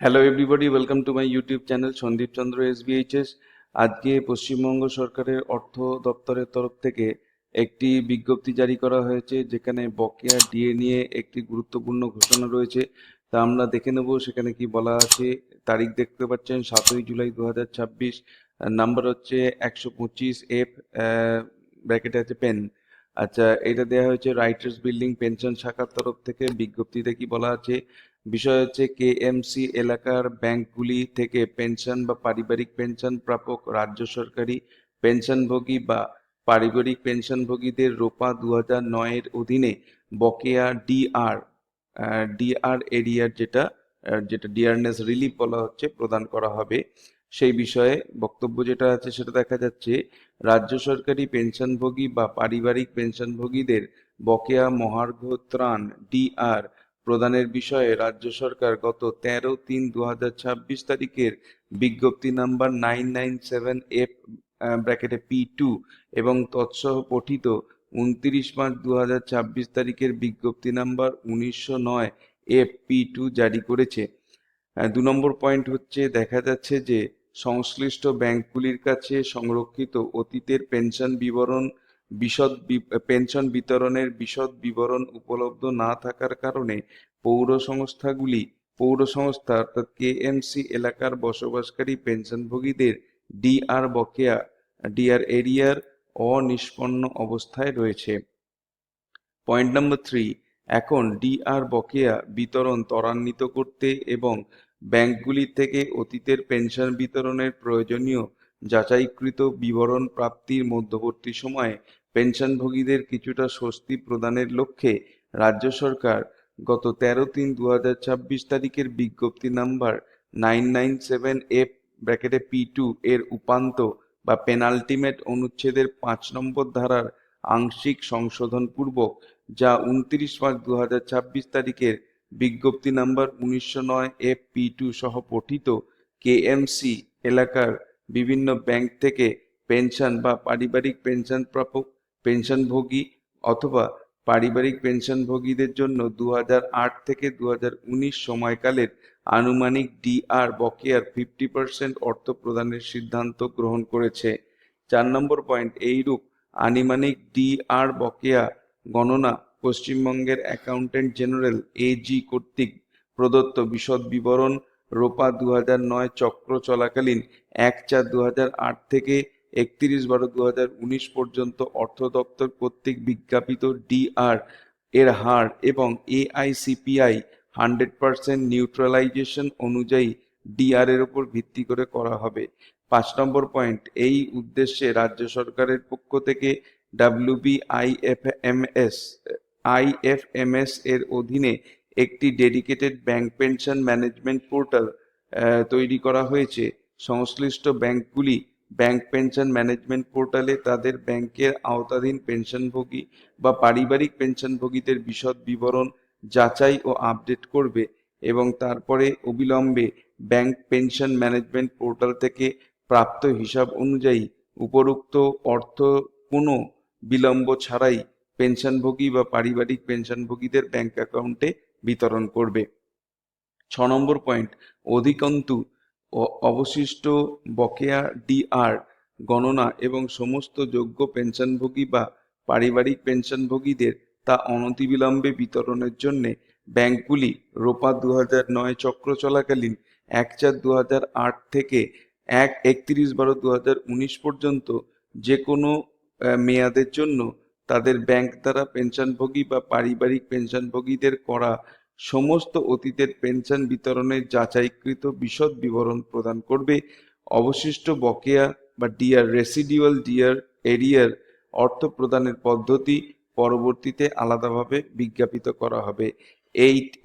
Hello everybody, welcome to my YouTube channel Sandip Chandra SBHS. আজকে পশ্চিমবঙ্গ সরকারের অর্থ দপ্তরের তরফ থেকে একটি বিজ্ঞপ্তি জারি করা হয়েছে, যেখানে বকেয়া ডিএ নিয়ে একটি গুরুত্বপূর্ণ ঘোষণা রয়েছে। তা আমরা দেখে নেব সেখানে কি বলা আছে। তারিখ দেখতে পাচ্ছেন 7ই জুলাই 2026। নাম্বার হচ্ছে 125F, ব্র্যাকেটে আছে পেন। আচ্ছা, এটা দেওয়া হয়েছে রাইটার্স বিল্ডিং পেনশন শাখার তরফ থেকে। বিজ্ঞপ্তিতে কি বলা আছে, বিষয় হচ্ছে কেএমসি এলাকার ব্যাংকগুলি থেকে পেনশন বা পারিবারিক পেনশন প্রাপক রাজ্য সরকারি পেনশনভোগী বা পারিবারিক পেনশনভোগীদের রোপা 2009-এর অধীনে বকেয়া ডিআর এরিয়ার যেটা ডিয়ারনেস রিলিফ বলা হচ্ছে প্রদান করা হবে। সেই বিষয়ে বক্তব্য যেটা আছে সেটা দেখা যাচ্ছে, রাজ্য সরকারি পেনশনভোগী বা পারিবারিক পেনশনভোগীদের বকেয়া মহার্ঘ ত্রাণ ডিআর প্রদানের বিষয়ে রাজ্য সরকার গত 13/3/2026 তারিখের বিজ্ঞপ্তি নাম্বার 997F, ব্র্যাকেটে P2 এবং তৎসহ পঠিত 29 মার্চ 2026 তারিখের বিজ্ঞপ্তি নাম্বার 1909F P2 জারি করেছে। 2 নম্বর পয়েন্ট হচ্ছে, দেখা যাচ্ছে যে সংশ্লিষ্ট ব্যাংকগুলির কাছে সংরক্ষিত অতীতের পেনশন বিতরণের বিশদ বিবরণ উপলব্ধ না থাকার কারণে পৌর সংস্থা অর্থাৎ কেএমসি এলাকার বসবাসকারী পেনশনভোগীদের ডিআর এরিয়ার অনিষ্পন্ন অবস্থায় রয়েছে। পয়েন্ট নাম্বার 3, এখন ডিআর বকেয়া বিতরণ ত্বরান্বিত করতে এবং ব্যাংকগুলি থেকে অতীতের পেনশন বিতরণের প্রয়োজনীয় যাচাইকৃত বিবরণ প্রাপ্তির মধ্যবর্তী সময়ে পেনশনভোগীদের কিছুটা স্বস্তি প্রদানের লক্ষ্যে রাজ্য সরকার গত 13/3/2026 তারিখের বিজ্ঞপ্তি নাম্বার 997F, ব্র্যাকেটে P2 এর উপান্ত বা পেনাল্টিমেট অনুচ্ছেদের 5 নম্বর ধারার আংশিক সংশোধন পূর্বক, যা 29 মার্চ 2026 তারিখের বিজ্ঞপ্তি নাম্বার 1909F P2 সহ পঠিত কেএমসি এলাকার বিভিন্ন ব্যাংক থেকে পেনশন বা পারিবারিক পেনশন প্রাপক পেনশনভোগী অথবা পারিবারিক পেনশনভোগীদের জন্য 2008 থেকে 2019 সময়কালের আনুমানিক ডিআর বকেয়ার 50% অর্থ প্রদানের সিদ্ধান্ত গ্রহণ করেছে। 4 নম্বর পয়েন্ট, এইরূপ আনুমানিক ডিআর বকেয়া গণনা পশ্চিমবঙ্গের অ্যাকাউন্ট্যান্ট জেনারেল এজি কর্তৃক প্রদত্ত বিশদ বিবরণ রোপা 2009 চক্র চলাকালীন 1/4/2008 থেকে 31/12/2019 পর্যন্ত অর্থ দপ্তর কর্তৃক বিজ্ঞাপিত ডিআর এর হার এবং এআইসিপিআই 100% নিউট্রালাইজেশন অনুযায়ী ডিআর এর উপর ভিত্তি করে করা হবে। 5 নম্বর পয়েন্ট, এই উদ্দেশ্যে রাজ্য সরকারের পক্ষ থেকে আইএফএমএস এর অধীনে একটি dedicated bank pension management portal তৈরি করা হয়েছে। সংশ্লিষ্ট ব্যাংকগুলি ব্যাংক পেনশন ম্যানেজমেন্ট পোর্টালে তাদের ব্যাংকের আওতাধীন পেনশনভোগী বা পারিবারিক পেনশনভোগীদের বিশদ বিবরণ যাচাই ও আপডেট করবে এবং তারপরে অবিলম্বে ব্যাংক পেনশন ম্যানেজমেন্ট পোর্টাল থেকে প্রাপ্ত হিসাব অনুযায়ী উপরোক্ত অর্থ কোনো বিলম্ব ছাড়াই পেনশনভোগী বা পারিবারিক পেনশনভোগীদের ব্যাংক অ্যাকাউন্টে বিতরণ করবে। 6 নম্বর পয়েন্ট, অধিকন্তু অবশিষ্ট বকেয়া ডিআর গণনা এবং সমস্ত যোগ্য পেনশনভোগী বা পারিবারিক পেনশনভোগীদের তা অনতিবিলম্বে বিতরণের জন্য ব্যাংকগুলি রোপা 2009 চক্র চলাকালীন 1/4/2008 থেকে 31/12/2019 পর্যন্ত যে কোনো মেয়াদের জন্য তাদের ব্যাংক দ্বারা পেনশনভোগী বা পারিবারিক পেনশনভোগীদের করা সমস্ত অতীতের পেনশন বিতরণের যাচাইকৃত বিশদ বিবরণ প্রদান করবে। অবশিষ্ট বকেয়া বা রেসিডিউয়াল ডিআর এরিয়ার অর্থ প্রদানের পদ্ধতি পরবর্তীতে আলাদাভাবে বিজ্ঞাপিত করা হবে।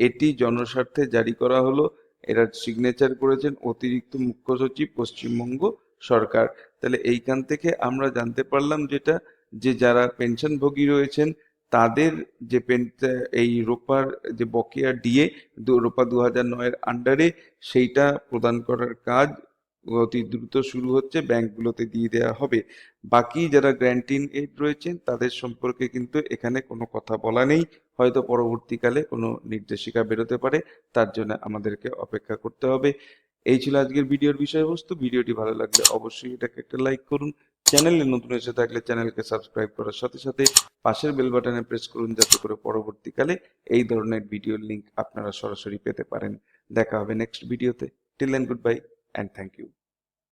এটি জনস্বার্থে জারি করা হলো। এরা সিগনেচার করেছেন অতিরিক্ত মুখ্য সচিব, পশ্চিমবঙ্গ সরকার। তাহলে এইখান থেকে আমরা জানতে পারলাম যেটা, যে যারা পেনশনভোগী রয়েছেন তাদের যে এই রোপার যে বকেয়া ডিএ রোপা 2009-এর আন্ডারে সেইটা প্রদান করার কাজ অতি দ্রুত শুরু হচ্ছে, ব্যাংকগুলোতে দিয়ে দেওয়া হবে। বাকি যারা গ্র্যান্টিং এড রয়েছেন তাদের সম্পর্কে কিন্তু এখানে কোনো কথা বলা নেই, হয়তো পরবর্তীকালে কোনো নির্দেশিকা বেরোতে পারে, তার জন্য আমাদেরকে অপেক্ষা করতে হবে। এই ছিল আজকের ভিডিওর বিষয়বস্তু। ভিডিওটি ভালো লাগলে অবশ্যই এটাকে একটা লাইক করুন। চ্যানেলে নতুন এসে থাকলে চ্যানেলকে সাবস্ক্রাইব করার সাথে সাথে পাশের বেল বাটনে প্রেস করুন, যাতে করে পরবর্তীকালে এই ধরনের ভিডিওর লিংক আপনারা সরাসরি পেতে পারেন। দেখা হবে নেক্সট ভিডিওতে। Till then, good bye and thank you.